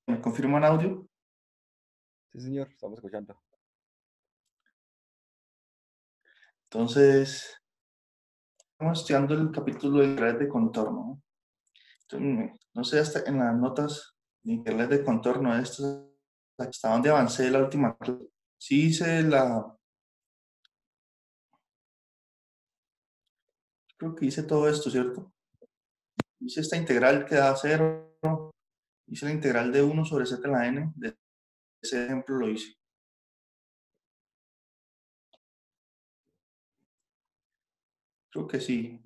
¿Me confirman audio? Sí, señor, estamos escuchando. Entonces, estamos estudiando el capítulo de integrales de contorno, ¿no? Entonces, no sé, hasta en las notas de integrales de contorno, hasta dónde avancé la última clase. Sí hice creo que hice todo esto, ¿cierto? Hice esta integral que da 0, hice la integral de 1 sobre z en la n, de ese ejemplo lo hice. Creo que sí.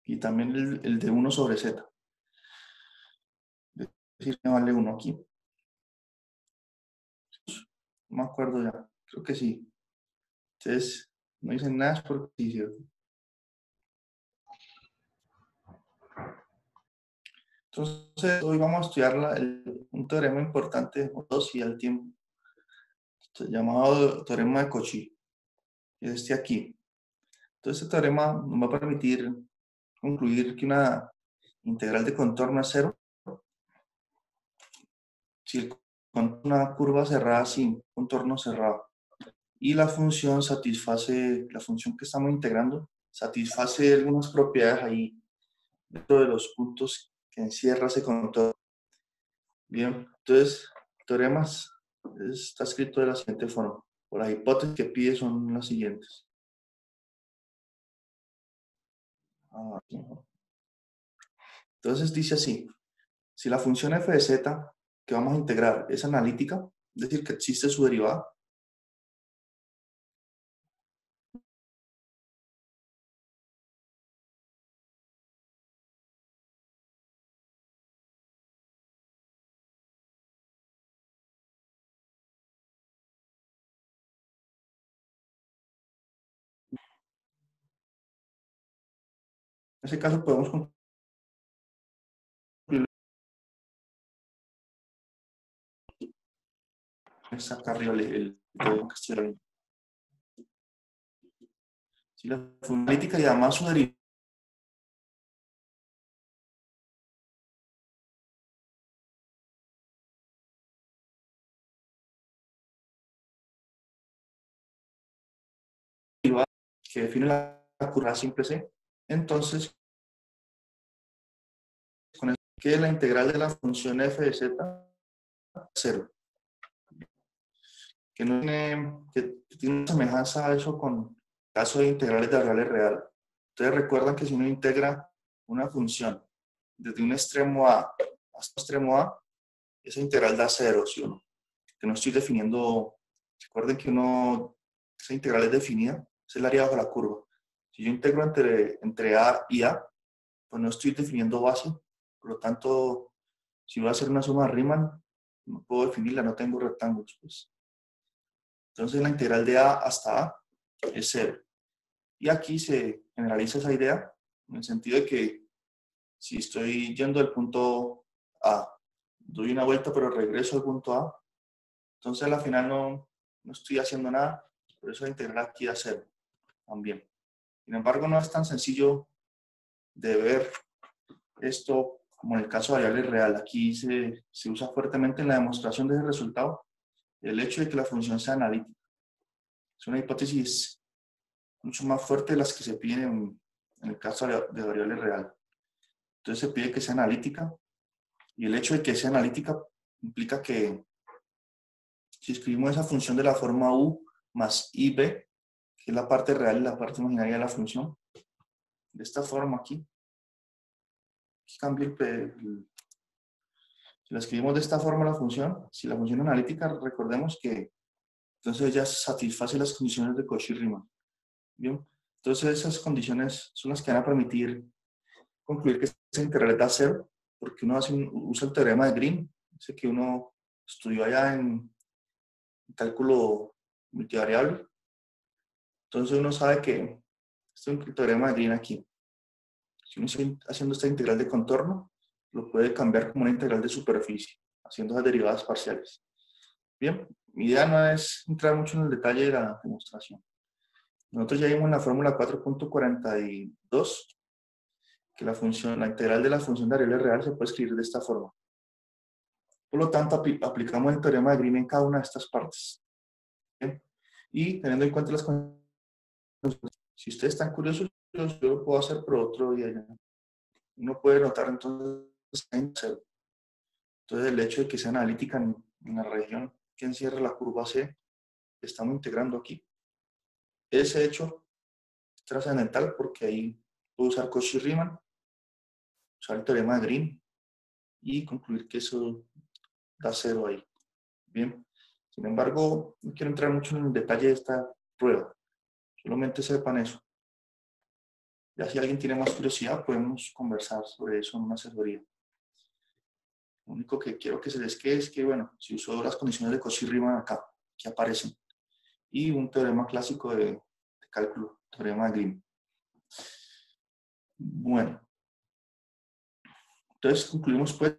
Y también el de 1 sobre z. Es decir, me vale 1 aquí. No me acuerdo ya. Creo que sí. Entonces, no dicen nada es porque sí, ¿cierto? Entonces, hoy vamos a estudiar un teorema importante de velocidad del tiempo, llamado teorema de Cauchy, que es este aquí. Entonces, este teorema nos va a permitir concluir que una integral de contorno es cero si el contorno es una curva cerrada sin contorno cerrado. Y la función satisface, la función que estamos integrando, satisface algunas propiedades ahí dentro de los puntos que encierra ese contorno. Bien, entonces, teoremas está escrito de la siguiente forma. O las hipótesis que pide son las siguientes. Entonces dice así, si la función f de z que vamos a integrar es analítica, es decir, que existe su derivada, en ese caso podemos concluir acá arriba el teorema que estoy viendo. Si la función analítica y además su derivada que define la curva simple C, entonces con eso que la integral de la función f de z es 0. Que, no tiene, que tiene una semejanza a eso con el caso de integrales de variable real. Ustedes recuerdan que si uno integra una función desde un extremo A hasta un extremo A, esa integral da 0, ¿sí o no? Que no estoy definiendo, recuerden que esa integral es definida, es el área bajo la curva. Si yo integro entre A y A, pues no estoy definiendo base, por lo tanto, si voy a hacer una suma de Riemann, no puedo definirla, no tengo rectángulos, pues. Entonces la integral de A hasta A es 0. Y aquí se generaliza esa idea en el sentido de que si estoy yendo del punto A, doy una vuelta pero regreso al punto A, entonces al final no estoy haciendo nada, por eso la integral aquí da 0 también. Sin embargo, no es tan sencillo de ver esto como en el caso de variable real. Aquí se usa fuertemente en la demostración de ese resultado el hecho de que la función sea analítica. Es una hipótesis mucho más fuerte de las que se piden en el caso de variable real. Entonces se pide que sea analítica y el hecho de que sea analítica implica que si escribimos esa función de la forma u más ib, que es la parte real y la parte imaginaria de la función, de esta forma aquí cambio si la escribimos de esta forma la función, si la función analítica, recordemos que entonces ya satisface las condiciones de Cauchy-Riemann. Bien, entonces esas condiciones son las que van a permitir concluir que esa integral da 0, porque uno usa el teorema de Green, ese que uno estudió allá en cálculo multivariable. Entonces uno sabe que este es un teorema de Green aquí. Si uno está haciendo esta integral de contorno, lo puede cambiar como una integral de superficie, haciendo las derivadas parciales. Bien, mi idea no es entrar mucho en el detalle de la demostración. Nosotros ya vimos en la fórmula 4.42 que la integral de la función de variable real se puede escribir de esta forma. Por lo tanto, aplicamos el teorema de Green en cada una de estas partes. ¿Bien? Y teniendo en cuenta las condiciones, si ustedes están curiosos, yo lo puedo hacer por otro día ya. Uno puede notar entonces, entonces el hecho de que sea analítica en la región que encierra la curva C, que estamos integrando aquí. Ese hecho es trascendental porque ahí puedo usar Cauchy-Riemann, usar el teorema de Green y concluir que eso da 0 ahí. Bien. Sin embargo, no quiero entrar mucho en el detalle de esta prueba. Solamente sepan eso. Ya si alguien tiene más curiosidad, podemos conversar sobre eso en una asesoría. Lo único que quiero que se les quede es que, bueno, si usó las condiciones de Cauchy-Riemann acá, que aparecen, y un teorema clásico de cálculo, teorema de Green. Bueno, entonces concluimos pues.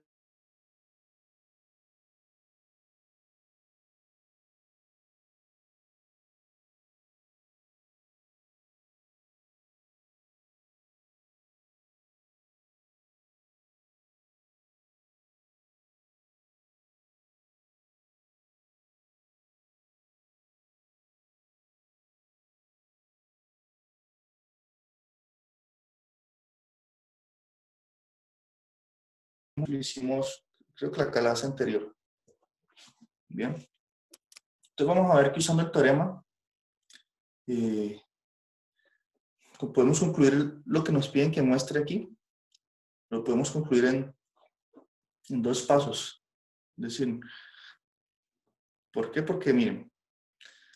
Lo hicimos, creo que la clase anterior. Bien. Entonces vamos a ver que usando el teorema podemos concluir lo que nos piden que muestre aquí. Lo podemos concluir en 2 pasos. Es decir, ¿por qué? Porque miren,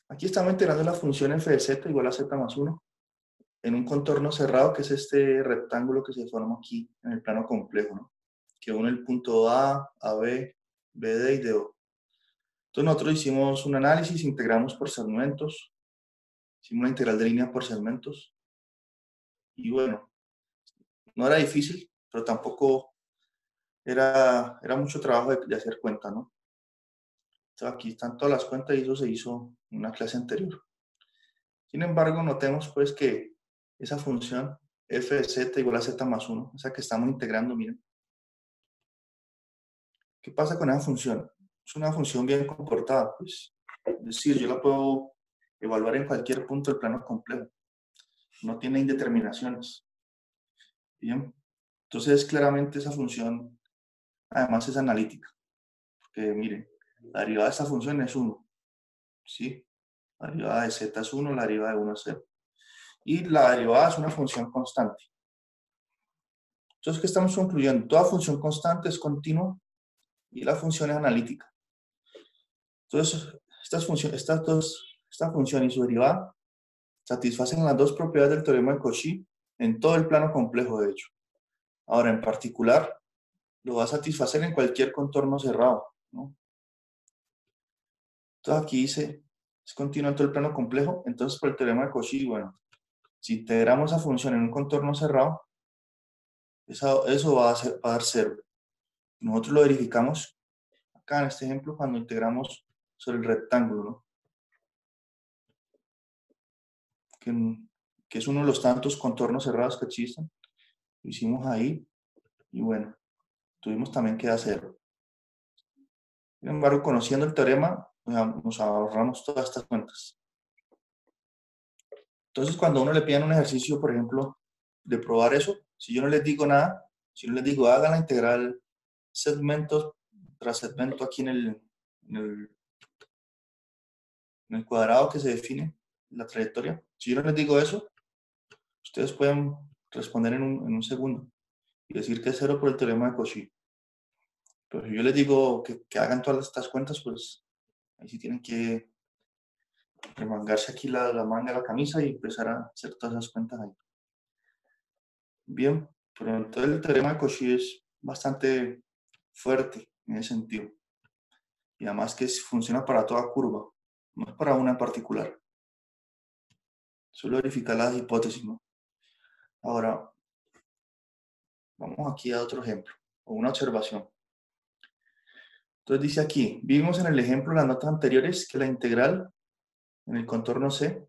aquí estamos integrando la función f de z igual a z más 1 en un contorno cerrado que es este rectángulo que se forma aquí en el plano complejo, ¿no? Que une el punto A, AB, BD y DO. Entonces nosotros hicimos un análisis, integramos por segmentos, hicimos una integral de línea por segmentos, y bueno, no era difícil, pero tampoco era mucho trabajo de hacer cuenta, ¿no? Entonces aquí están todas las cuentas y eso se hizo en una clase anterior. Sin embargo, notemos pues que esa función f de z igual a z más 1, esa que estamos integrando, miren. ¿Qué pasa con esa función? Es una función bien comportada, pues. Es decir, yo la puedo evaluar en cualquier punto del plano complejo. No tiene indeterminaciones. Bien. Entonces, claramente esa función, además, es analítica. Porque, miren, la derivada de esta función es 1. ¿Sí? La derivada de z es 1, la derivada de 1 es 0. Y la derivada es una función constante. Entonces, ¿qué estamos concluyendo? Toda función constante es continua y la función es analítica. Entonces, esta función y su derivada satisfacen las 2 propiedades del teorema de Cauchy en todo el plano complejo, de hecho. Ahora, en particular, lo va a satisfacer en cualquier contorno cerrado, ¿no? Entonces, aquí dice, es continuo en todo el plano complejo. Entonces, por el teorema de Cauchy, bueno, si integramos esa función en un contorno cerrado, eso va a dar 0. Nosotros lo verificamos acá en este ejemplo cuando integramos sobre el rectángulo, ¿no? Que es uno de los tantos contornos cerrados que existen. Lo hicimos ahí y bueno, tuvimos también que hacer. Sin embargo, conociendo el teorema, nos ahorramos todas estas cuentas. Entonces, cuando a uno le piden un ejercicio, por ejemplo, de probar eso, si yo no les digo nada, si no les digo hagan la integral segmento tras segmento aquí en el cuadrado que se define, la trayectoria, si yo no les digo eso, ustedes pueden responder en un segundo y decir que es 0 por el teorema de Cauchy. Pero si yo les digo que hagan todas estas cuentas, pues ahí sí tienen que remangarse aquí la manga de la camisa y empezar a hacer todas esas cuentas ahí. Bien, pero entonces el teorema de Cauchy es bastante fuerte en ese sentido. Y además que funciona para toda curva, no es para una en particular. Solo verificar las hipótesis, ¿no? Ahora, vamos aquí a otro ejemplo, o una observación. Entonces dice aquí, vimos en el ejemplo de las notas anteriores que la integral en el contorno C,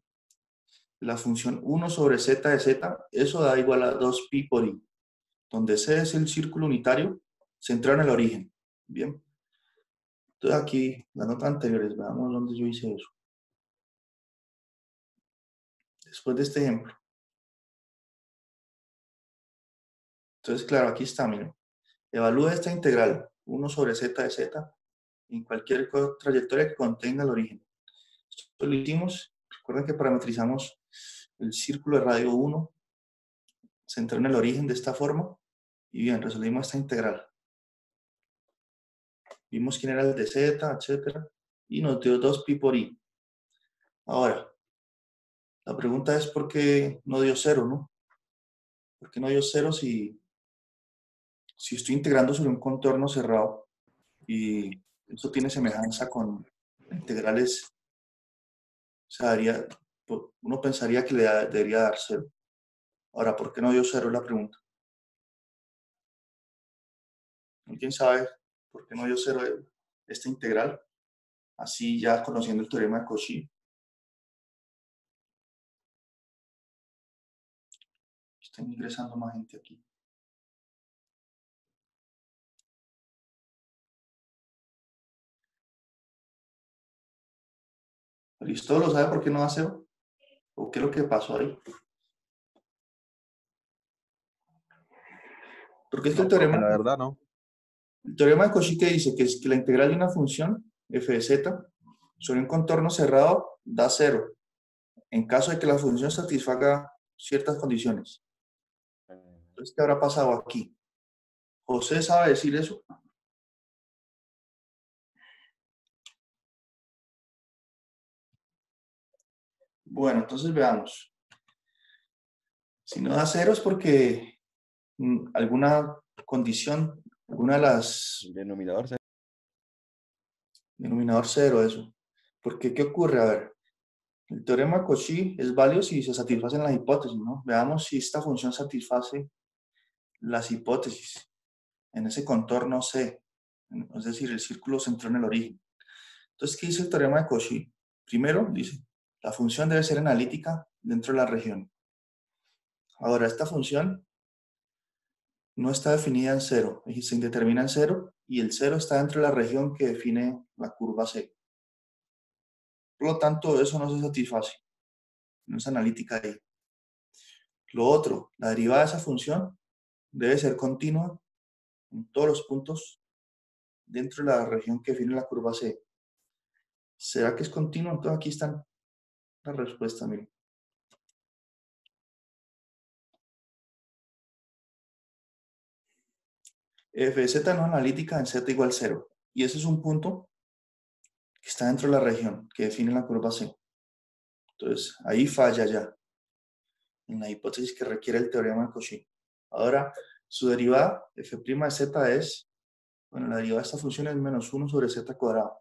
la función 1 sobre z de z, eso da igual a 2pi por i, donde C es el círculo unitario centrado en el origen. Bien. Entonces aquí, las notas anteriores, veamos dónde yo hice eso. Después de este ejemplo. Entonces, claro, aquí está, miren. Evalúa esta integral, 1 sobre z de z, en cualquier trayectoria que contenga el origen. Esto lo hicimos, recuerden que parametrizamos el círculo de radio 1, centrado en el origen de esta forma, y bien, resolvimos esta integral. Vimos quién era el de z, etcétera, y nos dio 2pi por i. Ahora, la pregunta es ¿por qué no dio 0, no? ¿Por qué no dio 0 si estoy integrando sobre un contorno cerrado y esto tiene semejanza con integrales? O sea, uno pensaría que debería dar 0. Ahora, ¿por qué no dio 0 es la pregunta? ¿Alguien sabe por qué no dio 0 esta integral? Así ya conociendo el teorema de Cauchy. Está ingresando más gente aquí. ¿Aristóteles sabe por qué no da 0? ¿O qué es lo que pasó ahí? Porque es que No, profe, la verdad no. el teorema de Cauchy que dice que es que la integral de una función, f de z, sobre un contorno cerrado da 0, en caso de que la función satisfaga ciertas condiciones. Entonces, ¿qué habrá pasado aquí? ¿José sabe decir eso? Bueno, entonces veamos. Si no da 0 es porque alguna condición, alguna de las... El denominador se... Denominador 0, eso. Porque, ¿qué ocurre? A ver, el teorema de Cauchy es válido si se satisfacen las hipótesis, ¿no? Veamos si esta función satisface las hipótesis en ese contorno C, es decir, el círculo centró en el origen. Entonces, ¿qué dice el teorema de Cauchy? Primero, dice, la función debe ser analítica dentro de la región. Ahora, esta función no está definida en 0, se indetermina en 0, y el 0 está dentro de la región que define la curva C. Por lo tanto, eso no se satisface, no es analítica ahí. Lo otro, la derivada de esa función debe ser continua en todos los puntos dentro de la región que define la curva C. ¿Será que es continua? Entonces aquí están las respuestas, miren. F de z no es analítica en z igual 0. Y ese es un punto que está dentro de la región que define la curva C. Entonces, ahí falla ya, en la hipótesis que requiere el teorema de Cauchy. Ahora, su derivada, f' de z es, bueno, la derivada de esta función es menos 1 sobre z cuadrado.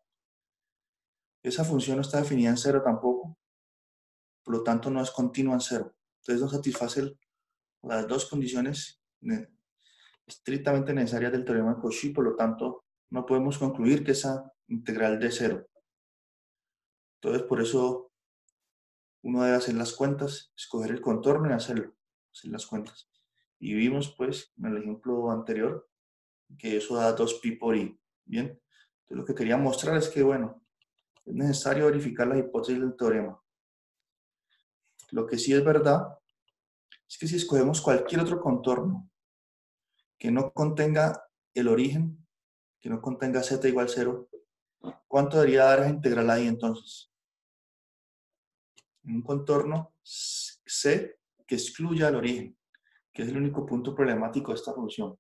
Esa función no está definida en 0 tampoco, por lo tanto no es continua en 0. Entonces no satisface las dos condiciones estrictamente necesarias del teorema de Cauchy, por lo tanto no podemos concluir que esa integral de 0. Entonces por eso uno debe hacer las cuentas, escoger el contorno y hacer las cuentas. Y vimos pues en el ejemplo anterior que eso da 2pi por i. Bien, entonces lo que quería mostrar es que bueno, es necesario verificar las hipótesis del teorema. Lo que sí es verdad es que si escogemos cualquier otro contorno que no contenga el origen, que no contenga z igual 0, ¿cuánto debería dar esa integral ahí entonces? Un contorno C que excluya el origen, que es el único punto problemático de esta función.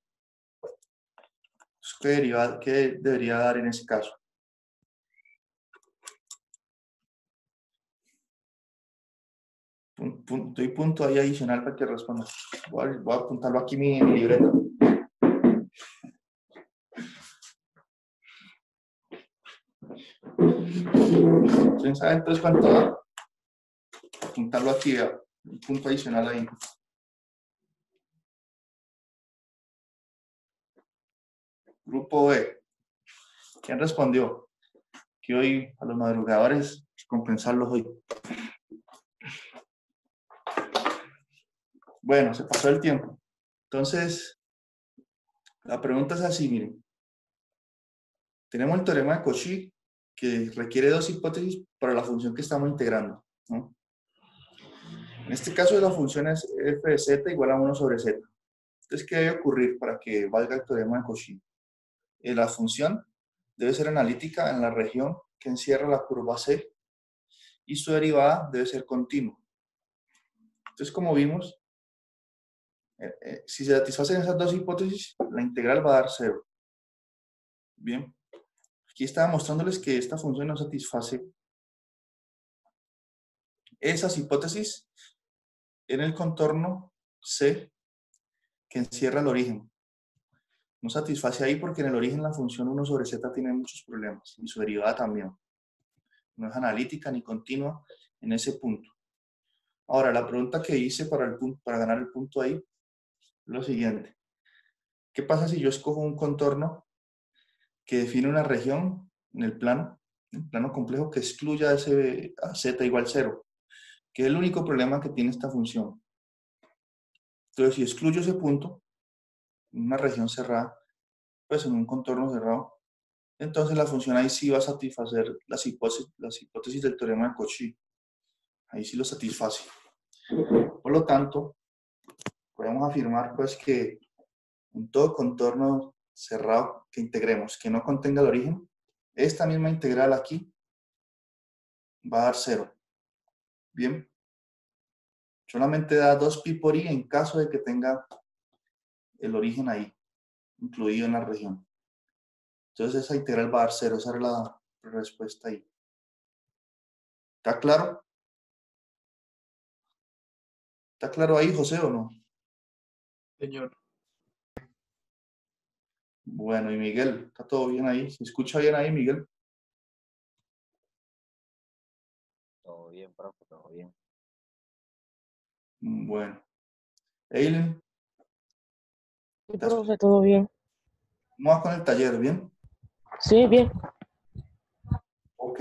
¿Qué debería dar en ese caso? Punto y punto ahí adicional para que responda. Voy a apuntarlo aquí en mi libreta. ¿Quién sabe entonces cuánto da? Apuntarlo aquí, un punto adicional ahí. Grupo B. ¿Quién respondió? Que hoy a los madrugadores compensarlos hoy. Bueno, se pasó el tiempo. Entonces, la pregunta es así, miren. Tenemos el teorema de Cauchy, que requiere dos hipótesis para la función que estamos integrando, ¿no? En este caso, la función es f de z igual a 1 sobre z. Entonces, ¿qué debe ocurrir para que valga el teorema de Cauchy? La función debe ser analítica en la región que encierra la curva C y su derivada debe ser continua. Entonces, como vimos, si se satisfacen esas dos hipótesis, la integral va a dar 0. Bien, aquí estaba mostrándoles que esta función no satisface esas hipótesis en el contorno C que encierra el origen. No satisface ahí porque en el origen la función 1 sobre z tiene muchos problemas y su derivada también. No es analítica ni continua en ese punto. Ahora, la pregunta que hice para ganar el punto ahí es lo siguiente. ¿Qué pasa si yo escojo un contorno que define una región en el plano complejo que excluya ese a z igual 0? Que es el único problema que tiene esta función. Entonces, si excluyo ese punto, en una región cerrada, pues en un contorno cerrado, entonces la función ahí sí va a satisfacer las hipótesis del teorema de Cauchy. Ahí sí lo satisface. Por lo tanto, podemos afirmar pues que en todo contorno cerrado que integremos, que no contenga el origen, esta misma integral aquí va a dar 0. Bien, solamente da 2pi por i en caso de que tenga el origen ahí, incluido en la región. Entonces esa integral va a dar 0, esa era la respuesta ahí. ¿Está claro? ¿Está claro ahí, José, o no? Señor. Bueno, y Miguel, ¿está todo bien ahí? ¿Se escucha bien ahí, Miguel? Todo bien, profe, todo bien. Bueno. Eileen, Sí, profe, todo bien. ¿cómo vas con el taller? ¿Bien? Sí, bien. Ok.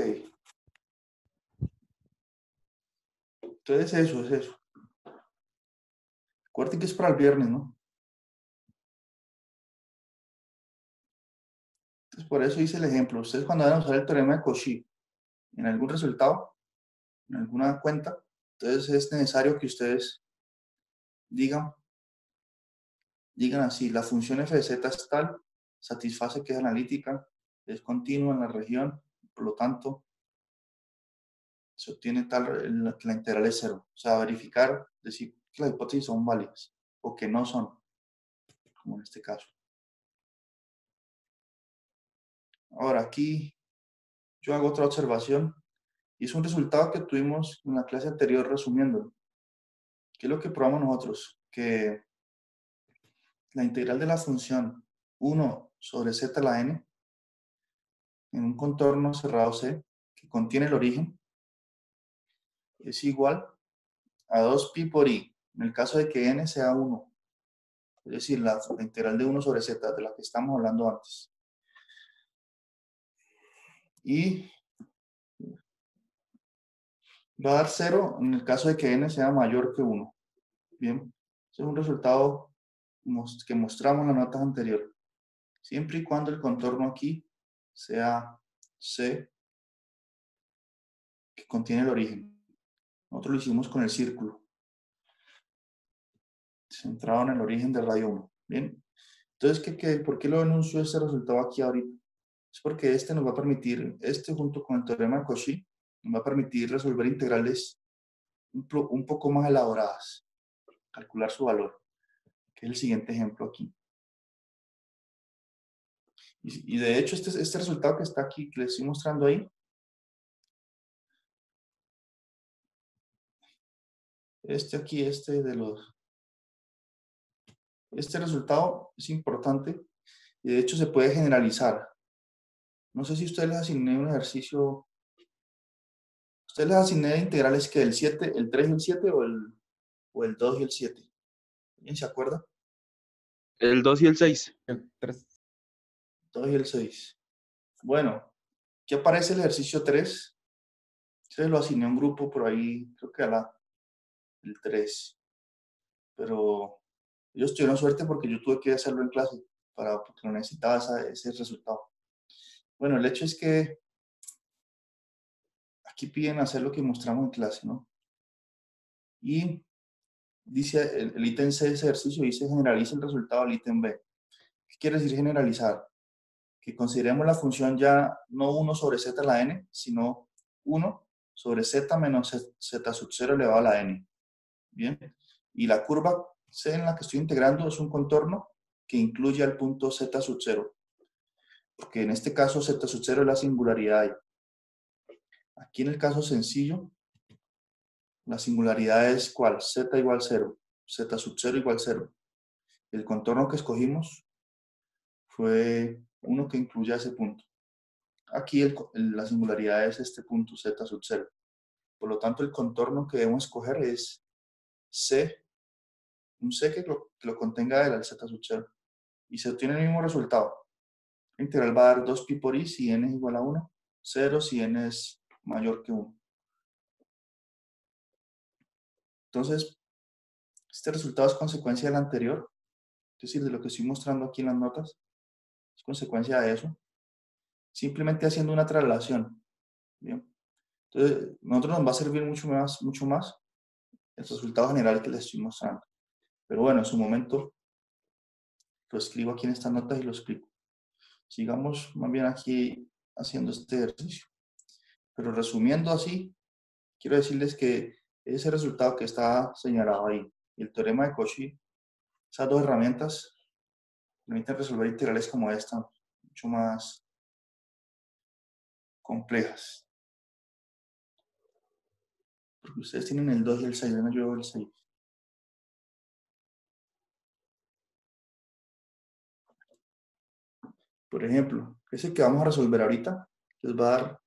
Entonces eso, es eso. Recuerden que es para el viernes, ¿no? Entonces por eso hice el ejemplo. Ustedes cuando van a usar el teorema de Cauchy en algún resultado, en alguna cuenta, entonces es necesario que ustedes digan así, la función f de z es tal, satisface que es analítica, es continua en la región, por lo tanto, se obtiene tal que la integral es 0. O sea, verificar, decir que las hipótesis son válidas o que no son, como en este caso. Ahora aquí yo hago otra observación y es un resultado que tuvimos en la clase anterior resumiendo. ¿Qué es lo que probamos nosotros? Que la integral de la función 1 sobre z a la n en un contorno cerrado C que contiene el origen es igual a 2pi por i en el caso de que n sea 1. Es decir, la integral de 1 sobre z de la que estamos hablando antes. Y va a dar 0 en el caso de que n sea mayor que 1. Bien, ese es un resultado que mostramos en las notas anteriores. Siempre y cuando el contorno aquí sea C que contiene el origen. Nosotros lo hicimos con el círculo, centrado en el origen del radio 1. Bien, entonces, ¿por qué lo enuncio este resultado aquí ahorita? Es porque este nos va a permitir, junto con el teorema de Cauchy, nos va a permitir resolver integrales un poco más elaboradas, calcular su valor, que es el siguiente ejemplo aquí. Y de hecho, este resultado que está aquí, que les estoy mostrando ahí, este resultado es importante y de hecho se puede generalizar. No sé si ustedes les asigné un ejercicio, ustedes les asigné integrales que el 7, el 3 y el 7 o el 2 y el 7. ¿Alguien se acuerda? El 2 y el 6. El 3. 2 y el 6. Bueno, aquí aparece el ejercicio 3. Ustedes lo asigné a un grupo por ahí, creo que el 3. Pero ellos tuvieron suerte porque yo tuve que hacerlo en clase porque lo necesitaba ese resultado. Bueno, el hecho es que aquí piden hacer lo que mostramos en clase, ¿no? Y dice, el ítem C de ese ejercicio dice generaliza el resultado del ítem B. ¿Qué quiere decir generalizar? Que consideremos la función ya no 1 sobre z a la n, sino 1 sobre z menos z sub 0 elevado a la n. Bien. Y la curva C en la que estoy integrando es un contorno que incluye al punto z sub 0. Porque en este caso z sub 0 es la singularidad. Aquí en el caso sencillo, la singularidad es ¿cuál? Z igual 0. Z sub 0 igual 0. El contorno que escogimos fue uno que incluye ese punto. Aquí la singularidad es este punto z sub 0. Por lo tanto, el contorno que debemos escoger es C, un C que lo contenga el z sub 0. Y se obtiene el mismo resultado. La integral va a dar 2pi por i si n es igual a 1, 0 si n es mayor que 1. Entonces, este resultado es consecuencia del anterior, es decir, de lo que estoy mostrando aquí en las notas. Es consecuencia de eso. Simplemente haciendo una traslación. Bien. Entonces, nosotros nos va a servir mucho más el resultado general que les estoy mostrando. Pero bueno, en su momento lo escribo aquí en estas notas y lo explico. Sigamos más bien aquí haciendo este ejercicio. Pero resumiendo así, quiero decirles que ese resultado que está señalado ahí, y el teorema de Cauchy, esas dos herramientas permiten resolver integrales como esta, mucho más complejas. Porque ustedes tienen el 2 y el 6, yo no llevo el 6. Por ejemplo, ese que vamos a resolver ahorita les va a dar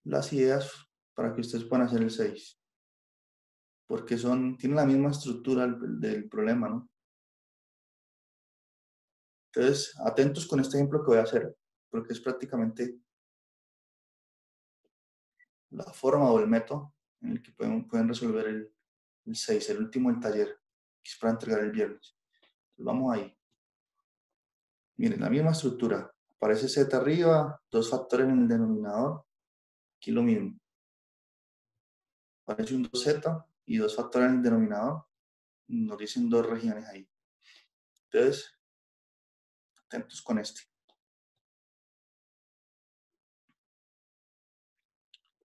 las ideas para que ustedes puedan hacer el 6. Porque tienen la misma estructura del problema, ¿no? Entonces, atentos con este ejemplo que voy a hacer, porque es prácticamente la forma o el método en el que pueden resolver el 6, el último del taller, que es para entregar el viernes. Entonces, vamos ahí. Miren, la misma estructura. Aparece z arriba, 2 factores en el denominador. Aquí lo mismo. Aparece un 2z y 2 factores en el denominador. Nos dicen 2 regiones ahí. Entonces, atentos con este.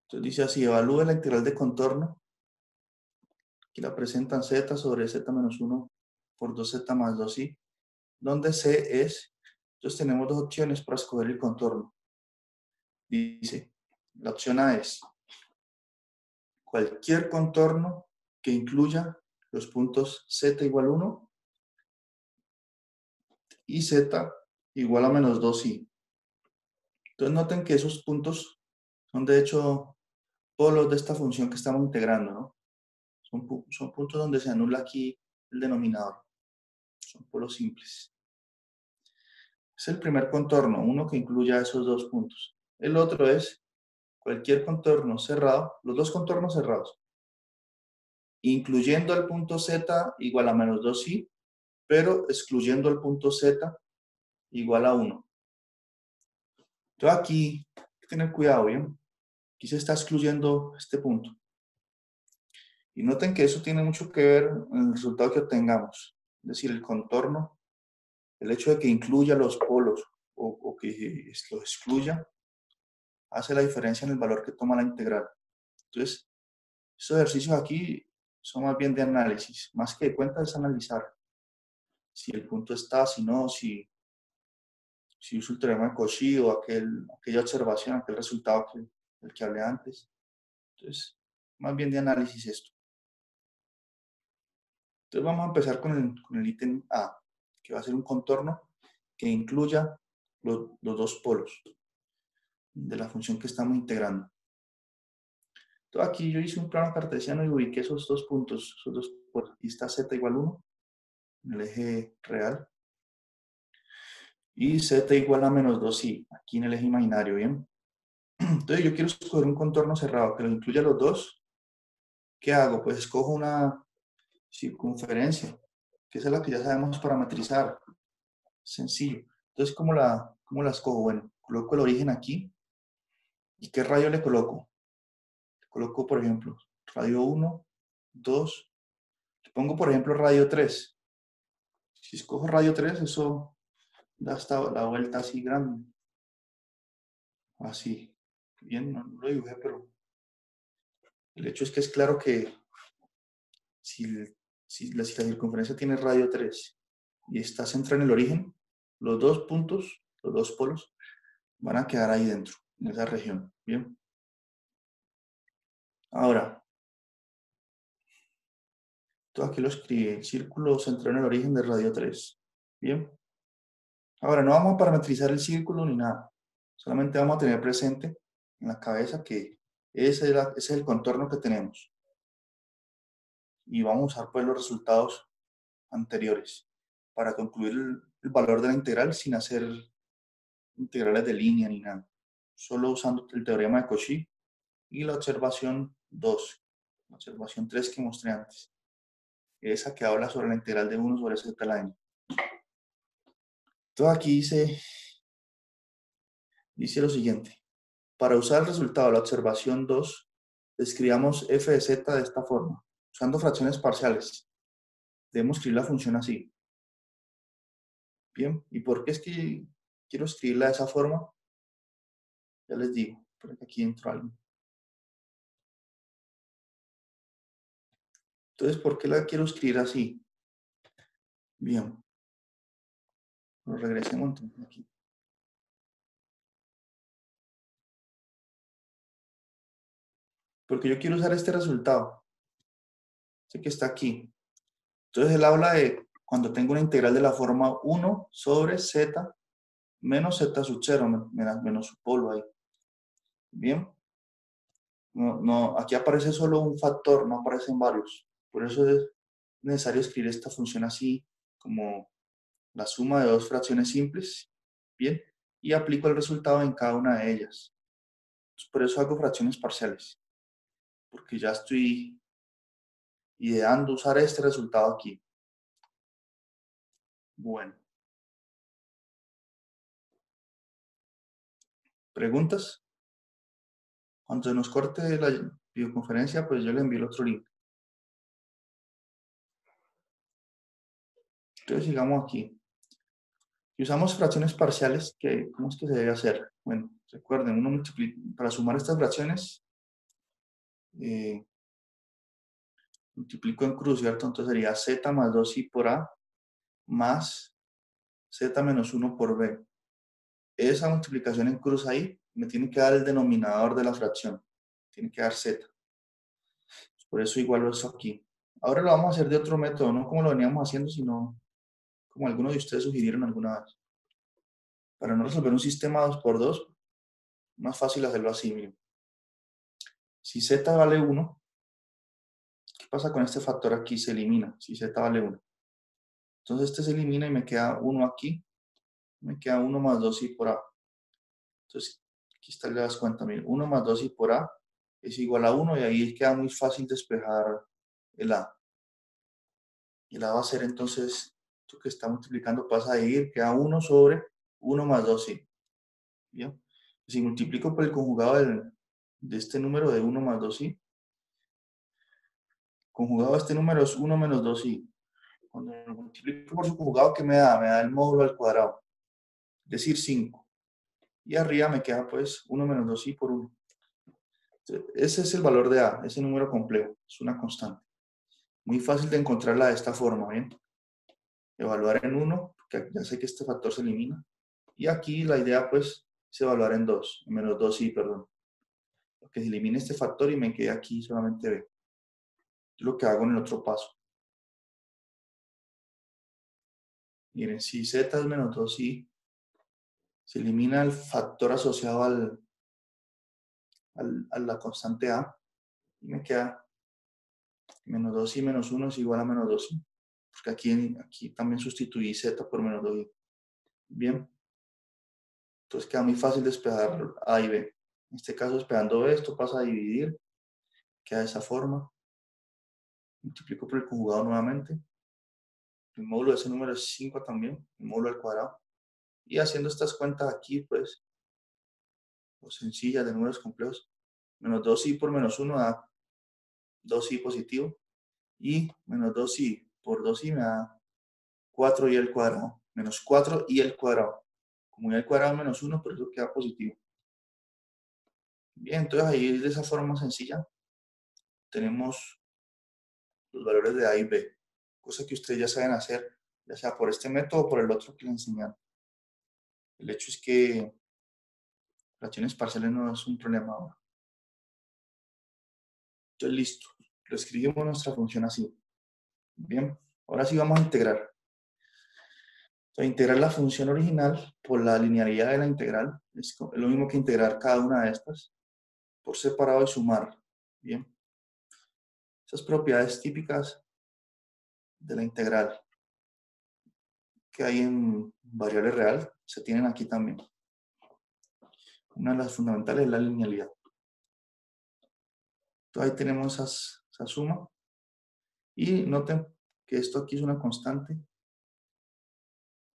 Entonces dice así, evalúe la integral de contorno. Aquí la presentan z sobre z menos 1 por 2z más 2i, donde c es, entonces tenemos dos opciones para escoger el contorno. Dice, la opción A es cualquier contorno que incluya los puntos z igual 1 y z igual a menos 2i. Entonces noten que esos puntos son de hecho polos de esta función que estamos integrando, ¿no? Son puntos donde se anula aquí el denominador. Son polos simples. Es el primer contorno, uno que incluya esos dos puntos. El otro es cualquier contorno cerrado, los dos contornos cerrados, incluyendo el punto z igual a menos 2i, pero excluyendo el punto z igual a 1. Entonces aquí hay que tener cuidado, ¿bien? Aquí se está excluyendo este punto. Y noten que eso tiene mucho que ver en el resultado que obtengamos. Es decir, el contorno, el hecho de que incluya los polos o que los excluya, hace la diferencia en el valor que toma la integral. Entonces, estos ejercicios aquí son más bien de análisis. Más que de cuenta es analizar si el punto está, si no, si uso el teorema de Cauchy o aquella observación, aquel resultado del que hablé antes. Entonces, más bien de análisis esto. Entonces vamos a empezar con el ítem A, que va a ser un contorno que incluya los dos polos de la función que estamos integrando. Entonces aquí yo hice un plano cartesiano y ubiqué esos dos puntos, esos dos polos. Aquí está z igual 1, en el eje real, y z igual a menos 2i, aquí en el eje imaginario, ¿bien? Entonces yo quiero escoger un contorno cerrado que los incluya los dos. ¿Qué hago? Pues escojo una circunferencia, que esa es la que ya sabemos parametrizar. Sencillo. Entonces, ¿cómo la escojo? Bueno, Coloco el origen aquí. ¿Y qué radio le coloco? Le coloco, por ejemplo, radio 1, 2. Le pongo, por ejemplo, radio 3. Si escojo radio 3, eso da hasta la vuelta así grande. Así. Bien, no lo dibujé, pero el hecho es que es claro que si la circunferencia tiene radio 3 y está centrada en el origen, los dos puntos, los dos polos, van a quedar ahí dentro, en esa región. Bien. Ahora, todo aquí lo escribí, el círculo centrado en el origen de radio 3. Bien. Ahora, no vamos a parametrizar el círculo ni nada. Solamente vamos a tener presente en la cabeza que ese es el contorno que tenemos. Y vamos a usar pues los resultados anteriores para concluir el valor de la integral sin hacer integrales de línea ni nada. Solo usando el teorema de Cauchy y la observación 2, la observación 3 que mostré antes. Esa que habla sobre la integral de 1 sobre z a la n. Entonces aquí dice lo siguiente. Para usar el resultado de la observación 2, escribamos f de z de esta forma. Usando fracciones parciales, debemos escribir la función así. Bien, ¿y por qué es que quiero escribirla de esa forma? Ya les digo, pero aquí entro algo. Entonces, ¿por qué la quiero escribir así? Bien, regresemos entonces aquí. Porque yo quiero usar este resultado. Sé que está aquí. Entonces, él habla de cuando tengo una integral de la forma 1 sobre z menos z sub 0, menos su polo ahí. Bien. No, aquí aparece solo un factor, no aparecen varios. Por eso es necesario escribir esta función así, como la suma de dos fracciones simples. Bien. Y aplico el resultado en cada una de ellas. Por eso hago fracciones parciales. Porque ya estoy ideando usar este resultado aquí. Bueno. ¿Preguntas? Cuando se nos corte la videoconferencia, pues yo le envío el otro link. Entonces sigamos aquí. Si usamos fracciones parciales, ¿cómo es que se debe hacer? Bueno, recuerden, uno multiplica, para sumar estas fracciones, multiplico en cruz, ¿cierto? Entonces sería z más 2i por a más z menos 1 por b. Esa multiplicación en cruz ahí me tiene que dar el denominador de la fracción. Tiene que dar z. Por eso igualo eso aquí. Ahora lo vamos a hacer de otro método, no como lo veníamos haciendo, sino como algunos de ustedes sugirieron alguna vez. Para no resolver un sistema 2×2, más fácil hacerlo así, miren. Si z vale 1, ¿qué pasa con este factor aquí? Se elimina, si z vale 1. Entonces este se elimina y me queda 1 aquí. Me queda 1 más 2i por a. Entonces, aquí está, le das cuenta, miren, 1 más 2i por a es igual a 1 y ahí queda muy fácil despejar el a. Y el a va a ser entonces, esto que está multiplicando pasa a dividir, queda 1 sobre 1 más 2i. ¿Bien? Si multiplico por el conjugado de este número de 1 más 2i, conjugado a este número es 1 menos 2i. Cuando lo multiplico por su conjugado, ¿qué me da? Me da el módulo al cuadrado, es decir, 5. Y arriba me queda pues 1 menos 2i por 1. Entonces, ese es el valor de a, ese número complejo, es una constante. Muy fácil de encontrarla de esta forma, ¿bien? Evaluar en 1, porque ya sé que este factor se elimina. Y aquí la idea pues es evaluar en 2, en menos 2i, perdón. Que se elimine este factor y me quede aquí solamente b. Es lo que hago en el otro paso. Miren, si z es menos 2i, se elimina el factor asociado a la constante a y me queda menos 2i menos 1 es igual a menos 2i. Porque aquí también sustituí z por menos 2i. Bien. Entonces queda muy fácil despejar a y b. En este caso, despejando b, esto pasa a dividir. Queda de esa forma. Multiplico por el conjugado nuevamente. El módulo de ese número es 5 también. El módulo al cuadrado. Y haciendo estas cuentas aquí, pues, o sencillas de números complejos. Menos 2i por menos 1 da 2i positivo. Y menos 2i por 2i me da 4i al cuadrado. Menos 4i al cuadrado. Como i al cuadrado es menos 1, por eso queda positivo. Bien, entonces ahí de esa forma sencilla tenemos los valores de a y b. Cosa que ustedes ya saben hacer, ya sea por este método o por el otro que les enseñaron. El hecho es que fracciones parciales no es un problema ahora. Entonces, listo. Lo escribimos nuestra función así. Bien, ahora sí vamos a integrar. Entonces, integrar la función original por la linealidad de la integral es lo mismo que integrar cada una de estas por separado y sumar. Bien. Esas propiedades típicas de la integral que hay en variable real se tienen aquí también. Una de las fundamentales es la linealidad. Entonces ahí tenemos esa suma. Y noten que esto aquí es una constante.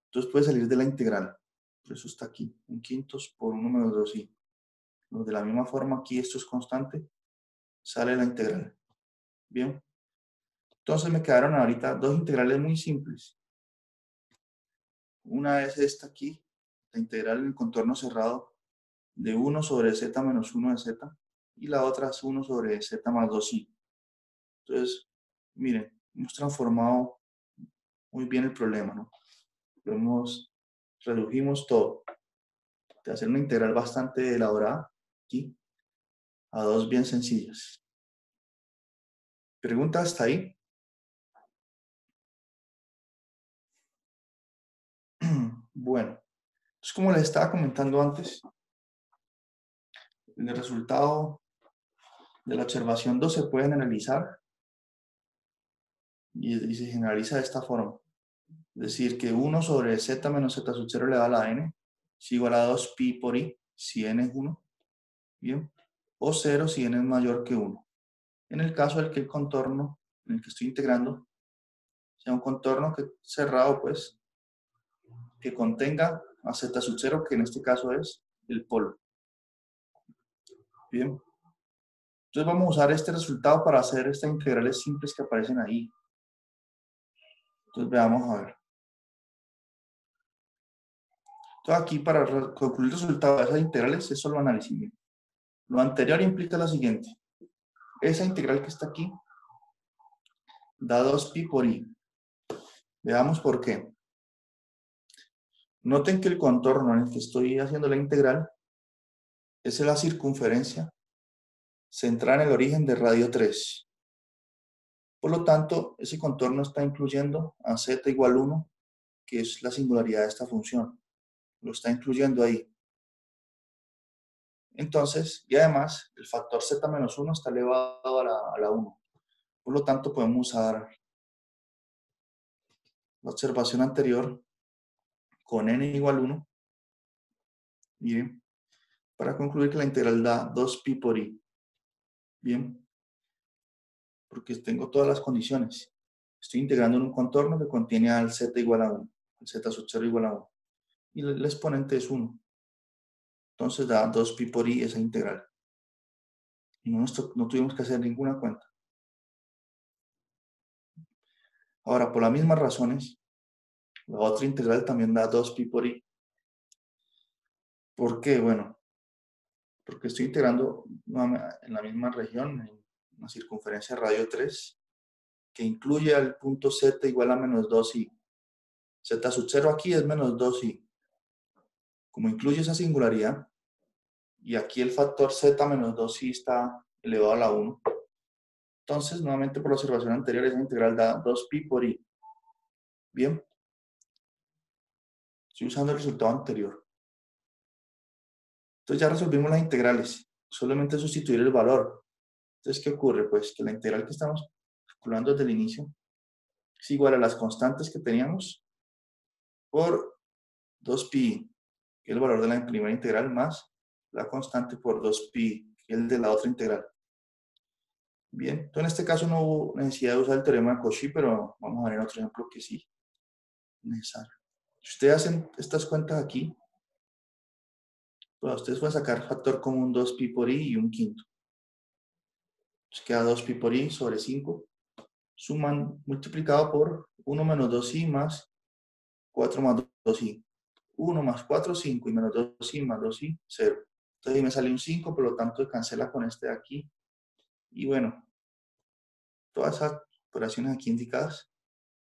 Entonces puede salir de la integral. Por eso está aquí. 1/5 por 1 menos 2i. De la misma forma aquí esto es constante. Sale la integral. Bien. Entonces me quedaron ahorita dos integrales muy simples. Una es esta aquí. La integral en el contorno cerrado de 1 sobre z menos 1 de z. Y la otra es 1 sobre z más 2i. Entonces, miren, hemos transformado muy bien el problema, ¿no? Redujimos todo. De hacer una integral bastante elaborada aquí a dos bien sencillas. ¿Pregunta hasta ahí? Bueno, es como les estaba comentando antes, el resultado de la observación 2 se puede generalizar y se generaliza de esta forma. Es decir, que 1 sobre z menos z sub 0 elevado a la n es igual a 2pi por i si n es 1. Bien. O 0 si n es mayor que 1. En el caso del que el contorno en el que estoy integrando sea un contorno cerrado, pues, que contenga a z sub 0, que en este caso es el polo. Bien. Entonces vamos a usar este resultado para hacer estas integrales simples que aparecen ahí. Entonces veamos a ver. Entonces aquí para concluir el resultado de esas integrales es solo análisis. Lo anterior implica lo siguiente. Esa integral que está aquí da 2pi por i. Veamos por qué. Noten que el contorno en el que estoy haciendo la integral es la circunferencia centrada en el origen de radio 3. Por lo tanto, ese contorno está incluyendo a z igual 1, que es la singularidad de esta función. Lo está incluyendo ahí. Entonces, y además, el factor z menos 1 está elevado a la 1. Por lo tanto, podemos usar la observación anterior con n igual 1. Bien. Para concluir que la integral da 2pi por i. Bien. Porque tengo todas las condiciones. Estoy integrando en un contorno que contiene al z igual a 1. El z sub 0 igual a 1. Y el exponente es 1. Entonces da 2pi por i esa integral. Y no tuvimos que hacer ninguna cuenta. Ahora, por las mismas razones, la otra integral también da 2pi por i. ¿Por qué? Bueno, porque estoy integrando en la misma región, en una circunferencia radio 3, que incluye al punto z igual a menos 2i. Z sub 0 aquí es menos 2i. Como incluye esa singularidad, y aquí el factor z menos 2i está elevado a la 1, entonces, nuevamente por la observación anterior, esa integral da 2pi por i. Bien. Estoy usando el resultado anterior. Entonces ya resolvimos las integrales. Solamente sustituir el valor. Entonces, ¿qué ocurre? Pues que la integral que estamos calculando desde el inicio es igual a las constantes que teníamos por 2pi, que es el valor de la primera integral, más la constante por 2pi, que es el de la otra integral. Bien, entonces en este caso no hubo necesidad de usar el teorema de Cauchy, pero vamos a ver otro ejemplo que sí es necesario. Si ustedes hacen estas cuentas aquí, Bueno, ustedes pueden sacar factor común 2pi por i y un quinto. Entonces queda 2pi por i sobre 5. Suman multiplicado por 1 menos 2i más 4 más 2i. 1 más 4, 5 y menos 2i más 2i, 0. Entonces ahí me sale un 5, por lo tanto cancela con este de aquí. Y bueno, todas esas operaciones aquí indicadas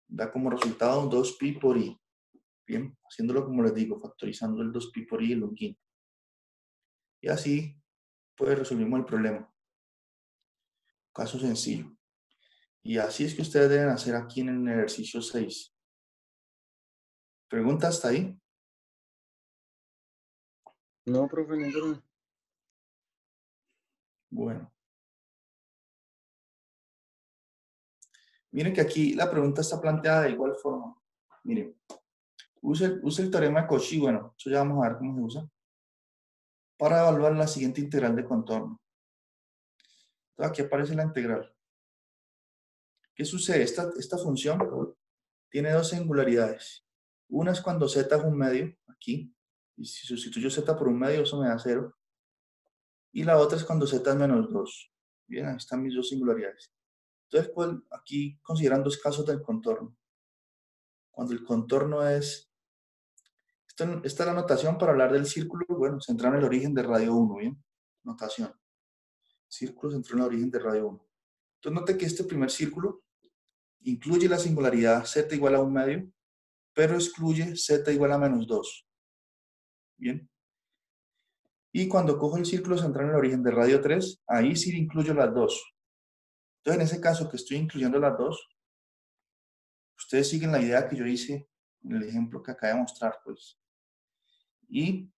da como resultado un 2pi por i. Bien, haciéndolo como les digo, factorizando el 2pi por i y el 1 quinto. Y así, pues resolvimos el problema. Caso sencillo. Y así es que ustedes deben hacer aquí en el ejercicio 6. ¿Pregunta hasta ahí? No, profe, ninguna. Bueno. Miren que aquí la pregunta está planteada de igual forma. Miren, use el teorema de Cauchy, bueno, eso ya vamos a ver cómo se usa, para evaluar la siguiente integral de contorno. Entonces aquí aparece la integral. ¿Qué sucede? Esta función tiene dos singularidades. Una es cuando z es un medio, aquí, y si sustituyo z por un medio, eso me da 0. Y la otra es cuando z es menos 2. Bien, ahí están mis dos singularidades. Entonces, pues, aquí consideran dos casos del contorno. Cuando el contorno es... Esta es la notación para hablar del círculo, bueno, centrado en el origen de radio 1, ¿bien? Notación. Círculo centrado en el origen de radio 1. Entonces, note que este primer círculo incluye la singularidad z igual a un medio, pero excluye z igual a menos 2. ¿Bien? Y cuando cojo el círculo central en el origen de radio 3, ahí sí incluyo las dos. Entonces, en ese caso que estoy incluyendo las dos, ustedes siguen la idea que yo hice en el ejemplo que acabo de mostrar, pues. Y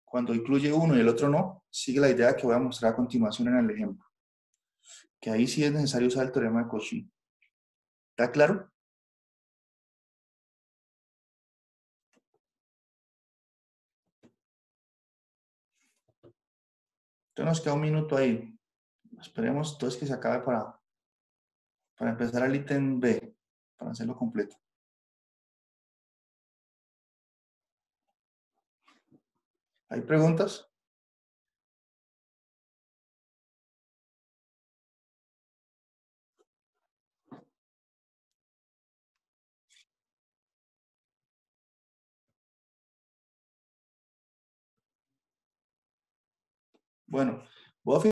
cuando incluye uno y el otro no, sigue la idea que voy a mostrar a continuación en el ejemplo. Que ahí sí es necesario usar el teorema de Cauchy. ¿Está claro? Entonces nos queda un minuto ahí. Esperemos entonces que se acabe para empezar el ítem B, para hacerlo completo. ¿Hay preguntas? Bueno, voy a